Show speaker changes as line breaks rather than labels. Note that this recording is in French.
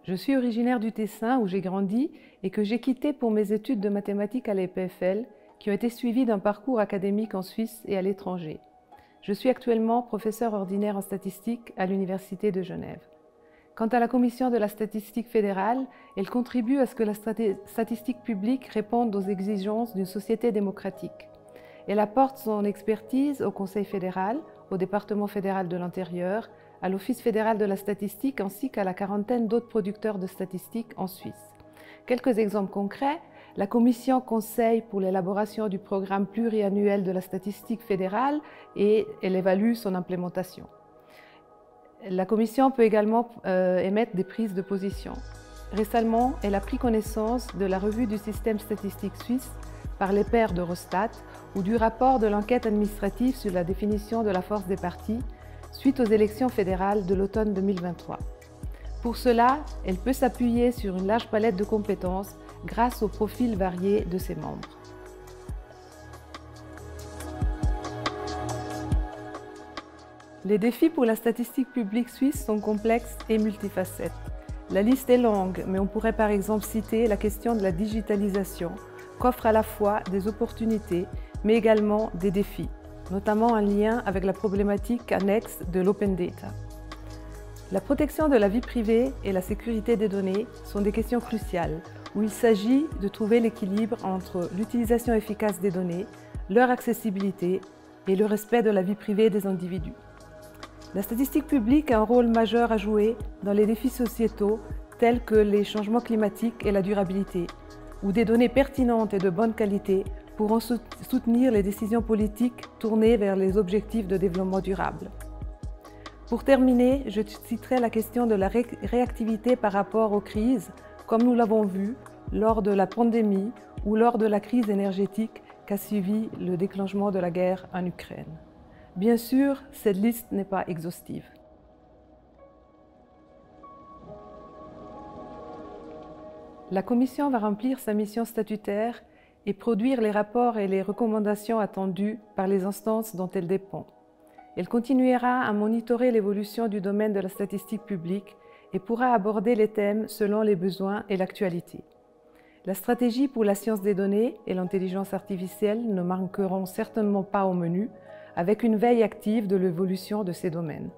Je suis originaire du Tessin où j'ai grandi et que j'ai quitté pour mes études de mathématiques à l'EPFL qui ont été suivies d'un parcours académique en Suisse et à l'étranger. Je suis actuellement professeur ordinaire en statistique à l'Université de Genève. Quant à la Commission de la statistique fédérale, elle contribue à ce que la statistique publique réponde aux exigences d'une société démocratique. Elle apporte son expertise au Conseil fédéral, au département fédéral de l'Intérieur, à l'Office fédéral de la statistique ainsi qu'à la quarantaine d'autres producteurs de statistiques en Suisse. Quelques exemples concrets: la Commission conseille pour l'élaboration du programme pluriannuel de la statistique fédérale et elle évalue son implémentation. La Commission peut également émettre des prises de position. Récemment, elle a pris connaissance de la revue du système statistique suisse par les pairs d'Eurostat ou du rapport de l'enquête administrative sur la définition de la force des partis suite aux élections fédérales de l'automne 2023. Pour cela, elle peut s'appuyer sur une large palette de compétences grâce aux profils variés de ses membres. Les défis pour la statistique publique suisse sont complexes et multifacettes. La liste est longue, mais on pourrait par exemple citer la question de la digitalisation, qu'offre à la fois des opportunités, mais également des défis, notamment en lien avec la problématique annexe de l'open data. La protection de la vie privée et la sécurité des données sont des questions cruciales, où il s'agit de trouver l'équilibre entre l'utilisation efficace des données, leur accessibilité et le respect de la vie privée des individus. La statistique publique a un rôle majeur à jouer dans les défis sociétaux tels que les changements climatiques et la durabilité, où des données pertinentes et de bonne qualité pourront soutenir les décisions politiques tournées vers les objectifs de développement durable. Pour terminer, je citerai la question de la réactivité par rapport aux crises, comme nous l'avons vu lors de la pandémie ou lors de la crise énergétique qu'a suivi le déclenchement de la guerre en Ukraine. Bien sûr, cette liste n'est pas exhaustive. La Commission va remplir sa mission statutaire et produire les rapports et les recommandations attendues par les instances dont elle dépend. Elle continuera à monitorer l'évolution du domaine de la statistique publique et pourra aborder les thèmes selon les besoins et l'actualité. La stratégie pour la science des données et l'intelligence artificielle ne manqueront certainement pas au menu, avec une veille active de l'évolution de ces domaines.